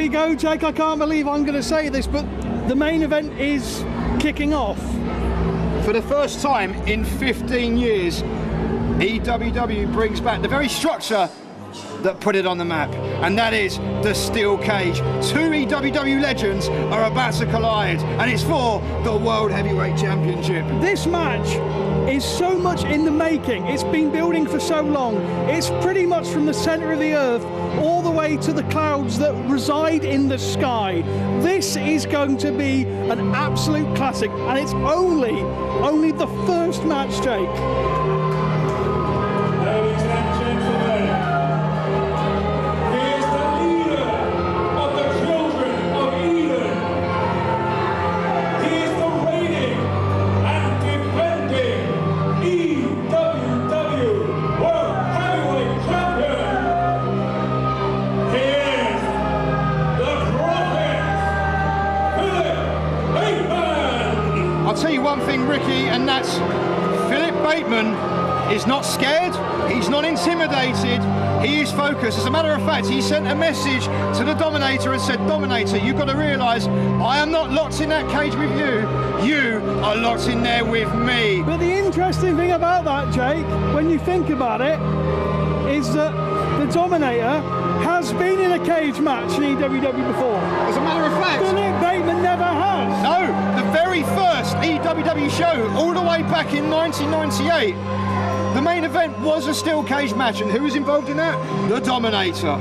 we go, Jake. I can't believe I'm going to say this, but the main event is kicking off. For the first time in 15 years, EWW brings back the very structure that put it on the map, and that is the steel cage. Two EWW legends are about to collide, and it's for the World Heavyweight Championship. This match is so much in the making. It's been building for so long. It's pretty much from the center of the earth all the way to the clouds that reside in the sky. This is going to be an absolute classic, and it's only the first match, Jake. Ladies and gentlemen, he is the leader of the children of Eden. He is the reigning and defending EWW World Heavyweight Champion. He is the Prophet, Philip Bateman. I'll tell you one thing, Ricky, and that's Philip Bateman is not scared, he's not intimidated, he is focused. As a matter of fact, he sent a message to the Dominator and said, Dominator, you've got to realise I am not locked in that cage with you, you are locked in there with me. But the interesting thing about that, Jake, when you think about it, is that the Dominator has been in a cage match in EWW before. As a matter of fact, Philip Bateman never has. no, the very first EWW show, all the way back in 1998, the main event was a steel cage match, and who was involved in that? The Dominator.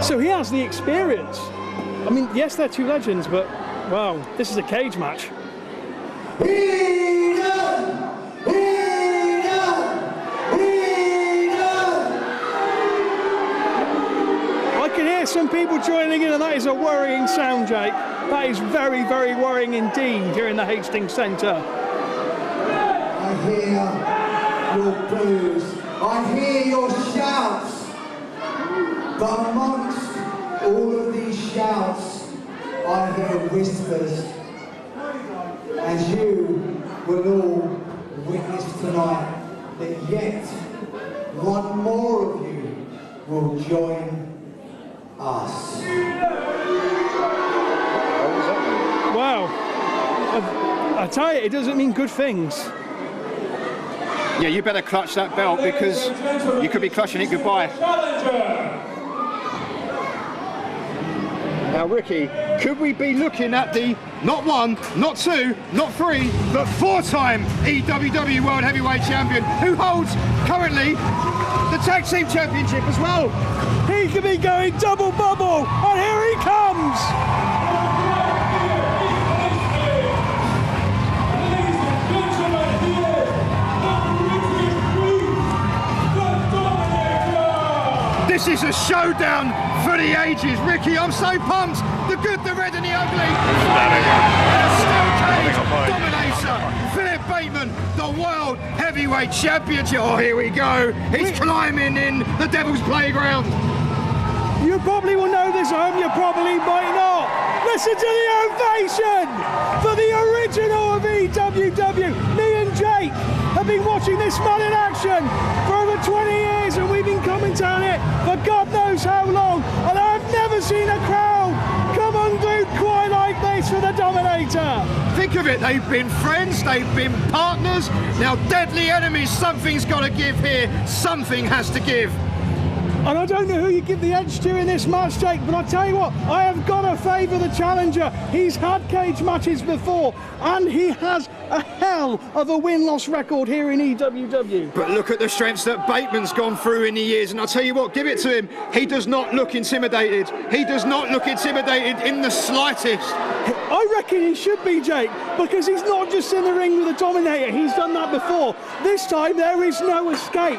So he has the experience. I mean, yes, they're two legends, but wow, this is a cage match. I can hear some people joining in, and that is a worrying sound, Jake. That is very, very worrying indeed here in the Hastings Centre. I hear your boos, I hear your shouts, but amongst all of these shouts, I hear whispers, and you will all witness tonight that yet one more of you will join us. Wow. I tell you, it doesn't mean good things. Yeah, you better clutch that belt, because you could be clutching it goodbye. Now, Ricky, could we be looking at the not one, not two, not three, but four-time EWW World Heavyweight Champion, who holds currently the Tag Team Championship as well? He could be going double bubble, and here he comes! This is a showdown for the ages. Ricky, I'm so pumped. The good, the red and the ugly. Dominator, Philip Bateman, the World Heavyweight Championship. Oh, here we go. He's climbing in the Devil's Playground. You probably will know this at home, you probably might not. Listen to the ovation for the original of EWW. Me and Jake have been watching this man in action for over 20 years, and we've been commentating it for God knows how long, and I've never seen a crowd come unglued quite like this for the Dominator. Think of it, they've been friends, they've been partners, now deadly enemies. Something's got to give here, something has to give. And I don't know who you give the edge to in this match, Jake, but I'll tell you what, I have got to favour the challenger. He's had cage matches before, and he has a hell of a win-loss record here in EWW. But look at the strengths that Bateman's gone through in the years, and I'll tell you what, give it to him. He does not look intimidated. He does not look intimidated in the slightest. I reckon he should be, Jake, because he's not just in the ring with the Dominator. He's done that before. This time there is no escape,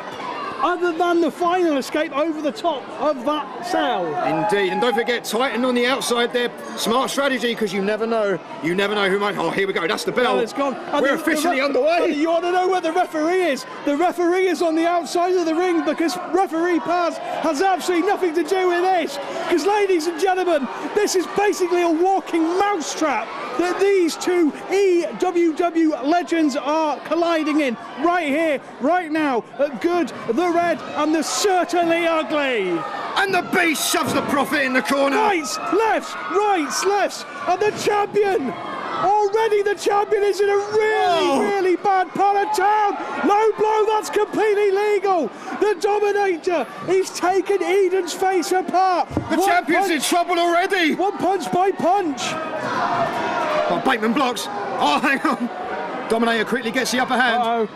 other than the final escape over the top of that cell. Indeed, and don't forget, tighten on the outside there. Smart strategy, because you never know. You never know who might... Oh, here we go, that's the bell. Well, it's gone. We're officially underway. You want to know where the referee is? The referee is on the outside of the ring, because referee Paz has absolutely nothing to do with this. Because, ladies and gentlemen, this is basically a walking mousetrap that these two EWW legends are colliding in right here, right now, at good, the red, and the certainly ugly. And the Beast shoves the Prophet in the corner. Rights, lefts, and the champion. Already the champion is in a really bad part of town. Low blow, that's completely legal. The Dominator, he's taken Eden's face apart. The champion's in trouble already. One punch by punch. Oh, Bateman blocks. Oh, hang on. Dominator quickly gets the upper hand. Uh-oh.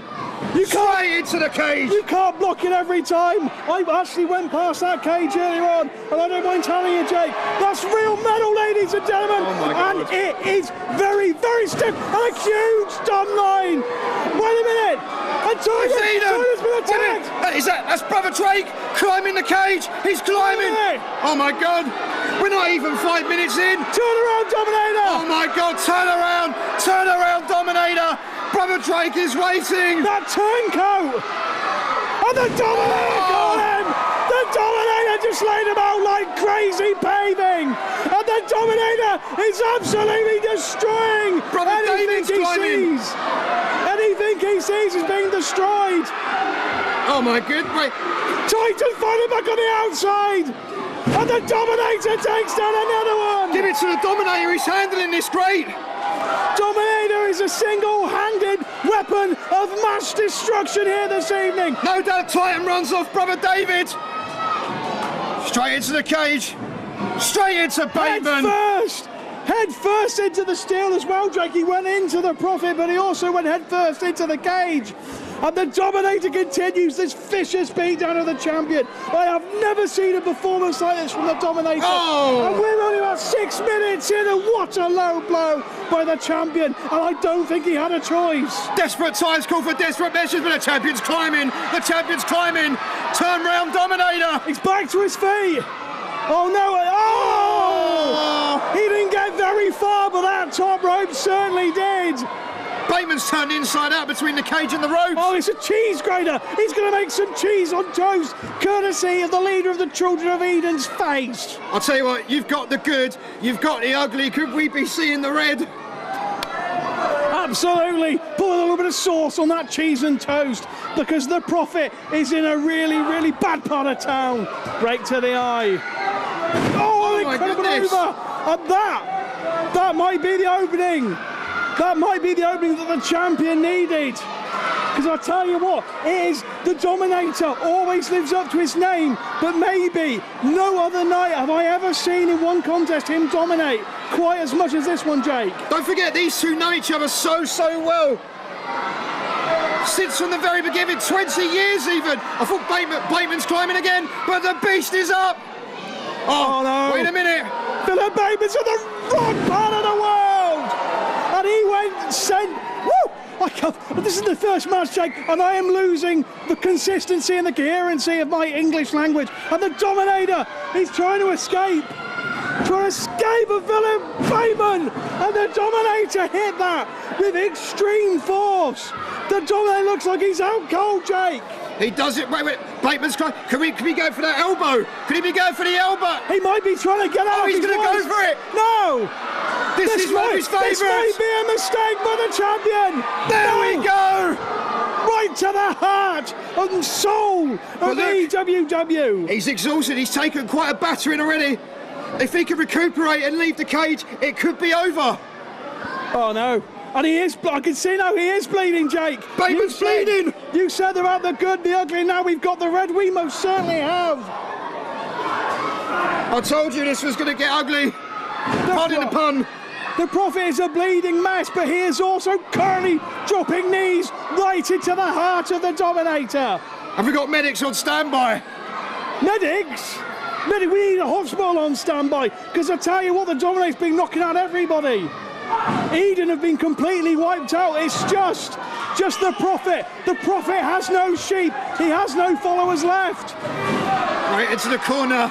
You can't, Straight into the cage. you can't block it every time. I actually went past that cage earlier on, and I don't mind telling you, Jake, that's real metal, ladies and gentlemen. Oh my God. And it is very, very stiff. And a huge dumb line. Wait a minute. And Tyler's been attacked. That's Brother Drake climbing the cage. He's climbing. Oh my God. We're not even 5 minutes in. Turn around, Dominator. Oh my God, turn around, Dominator. Brother Drake is waiting. That turncoat. And the Dominator got him. The Dominator just laid him out like crazy paving. And the Dominator is absolutely destroying Brother anything David's he climbing. sees. Anything he sees is being destroyed. Oh my God, wait. Titan finally back on the outside. And the Dominator takes down another one. Give it to the Dominator, he's handling this great. Dominator is a single-handed weapon of mass destruction here this evening. No doubt Titan runs off Brother David. Straight into the cage. Straight into Bateman. Head first into the steel as well, Jake. He went into the Prophet, but he also went head first into the cage. And the Dominator continues this vicious beatdown of the champion. I have never seen a performance like this from the Dominator. Oh. And we're only about 6 minutes in, and what a low blow by the champion. And I don't think he had a choice. Desperate times call for desperate measures, but the champion's climbing. The champion's climbing. Turn round, Dominator. He's back to his feet. Oh no! Oh! He didn't get very far, but that top rope certainly did. Bateman's turned inside out between the cage and the ropes. Oh, it's a cheese grater. He's going to make some cheese on toast, courtesy of the leader of the Children of Eden's face. I'll tell you what, you've got the good, you've got the ugly. Could we be seeing the red? Absolutely. Put a little bit of sauce on that cheese and toast, because the Prophet is in a really, really bad part of town. Right to the eye. Oh, my incredible goodness. over. And that might be the opening. That might be the opening that the champion needed. Because I'll tell you what, it is the Dominator, always lives up to his name, but maybe no other night have I ever seen in one contest him dominate quite as much as this one, Jake. Don't forget, these two know each other so well. Since from the very beginning, 20 years even. I thought Bateman's climbing again, but the Beast is up. Oh no. Wait a minute. Philip Bateman's in the wrong part of the world. And he went and sent, this is the first match, Jake, and I am losing the consistency and the coherency of my English language. And the Dominator, he's trying to escape. Trying to escape of Philip Bateman. And the Dominator hit that with extreme force. The Dominator looks like he's out cold, Jake. He does it. Wait. Bateman's trying. Can we go for that elbow? Could he be going for the elbow? He might be trying to get out. Oh, he's going to go for it. No. This is one of his favourites. This may be a mistake by the champion. There we go. Right to the heart and soul of EWW. He's exhausted. He's taken quite a battering already. If he can recuperate and leave the cage, it could be over. Oh no. And he is, I can see now he is bleeding, Jake. Bateman's bleeding. You said about the good, the ugly, now we've got the red. We most certainly have. I told you this was going to get ugly. Pardon the pun. The Prophet is a bleeding mess, but he is also currently dropping knees right into the heart of the Dominator. Have we got medics on standby? Medics? We need a hospital on standby, because I tell you what, the Dominator's been knocking out everybody. Eden have been completely wiped out. It's just the Prophet. The Prophet has no sheep. He has no followers left. Right into the corner.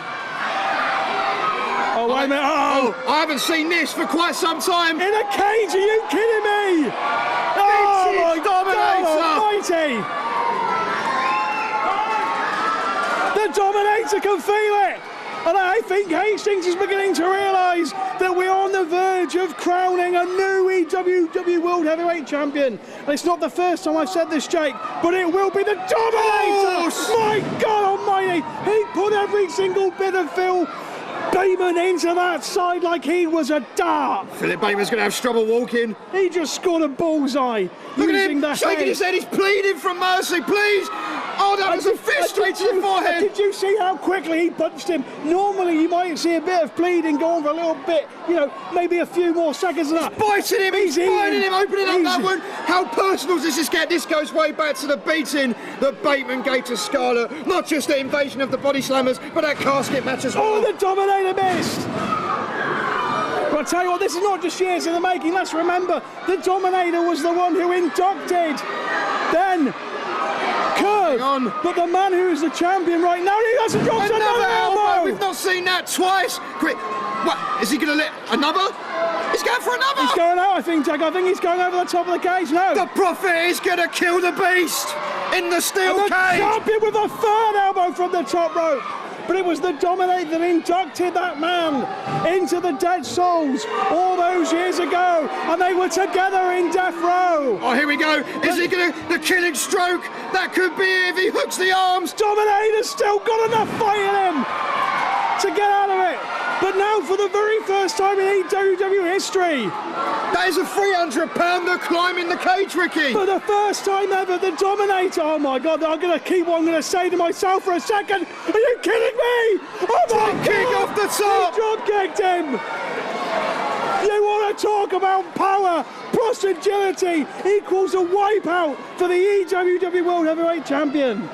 Oh, wait a minute. Oh, I haven't seen this for quite some time. In a cage, are you kidding me? Oh, my Dominator. God almighty. The Dominator can feel it. And I think Hastings is beginning to realise that we're on the verge of crowning a new EWW World Heavyweight Champion. And it's not the first time I've said this, Jake, but it will be the Dominator! My God almighty! He put every single bit of Phil Bateman into that side like he was a dart. Philip Bateman's going to have trouble walking. He just scored a bullseye. Look at using him, the shaking his head, he's pleading for mercy, please! Oh, that was a fist straight to the forehead! Did you see how quickly he punched him? Normally you might see a bit of bleeding going for a little bit, you know, maybe a few more seconds than that. Biting him, he's biting him, opening up that wound. How personal does this get? This goes way back to the beating that Bateman gave to Scarlett. Not just the invasion of the body slammers, but that casket match as well. Oh, the Dominator missed! But I tell you what, this is not just years in the making. Let's remember, the Dominator was the one who inducted, then Curve, but the man who is the champion right now, he hasn't dropped another elbow! We've not seen that twice! Quick, what, is he going to let another? He's going for another! He's going out, I think, Jack. I think he's going over the top of the cage now. The Prophet is going to kill the beast in the steel cage! The champion with a third elbow from the top rope. But it was the Dominator that inducted that man into the Dead Souls all those years ago, and they were together in Death Row. Oh, here we go. Is he going to, the killing stroke? That could be it if he hooks the arms. Dominator's still got enough fight in him to get out of it. But now, for the very first time in EWW history, that is a 300-pounder climbing the cage, Ricky. For the first time ever, the Dominator. Oh my God! I'm going to keep what I'm going to say to myself for a second. Are you kidding me? Oh my Drop God! kick off the top. He drop kicked him. You want to talk about power? Plus agility equals a wipeout for the EWW World Heavyweight Champion.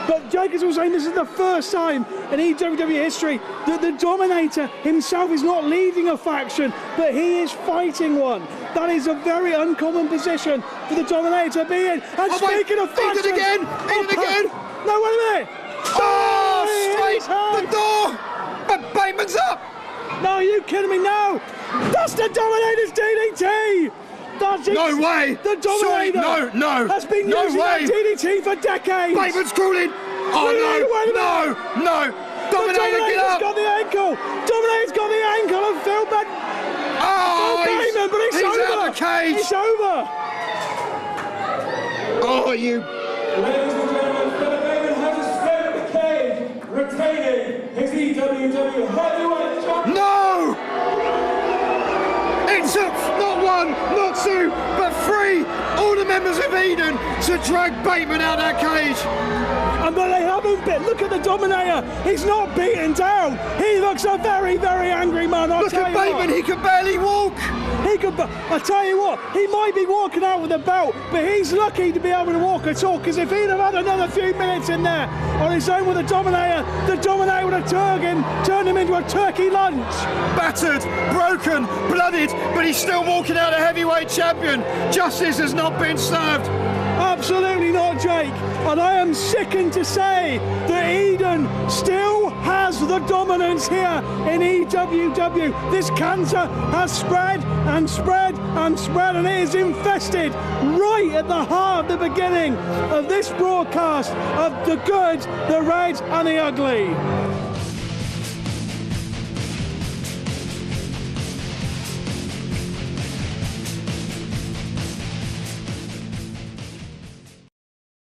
But Jacobs was saying this is the first time in EWW history that the Dominator himself is not leading a faction, but he is fighting one. That is a very uncommon position for the Dominator to be in. And speaking of factions... Eden again! Eden again! No, wait a minute! Oh, straight the door! But Bateman's up! No, are you kidding me? No! That's the Dominator's DDT! That's it. No way! The Dominator! Sorry, no! Has been using that DDT for decades! Bateman's crawling! Oh no! Dominator, get up! Dominator's got the ankle! Dominator's got the ankle of Phil Bateman! Oh, Bateman, but it's over! Out of the cage! It's over! Oh, you... Ladies and gentlemen, Philip Bateman has escaped the cage, retaining his EWW Heavyweight Championship. No! It took not one, not two, but three, all the members of Eden to drag Bateman out of that cage. And but they haven't been. Look at the Dominator. He's not beaten down. He looks a very, very angry man. Look at Bateman, he can barely walk. He could. I tell you what, he might be walking out with a belt, but he's lucky to be able to walk at all. Because if he'd have had another few minutes in there on his own with the Dominator would have turned him into a turkey lunch. Battered, broken, blooded, but he's still walking out a heavyweight champion. Justice has not been served. Absolutely not, Jake. And I am sickened to say that Eden still has the dominance here in EWW. This cancer has spread and spread and spread, and it is infested right at the heart of the beginning of this broadcast of the good, the red and the ugly.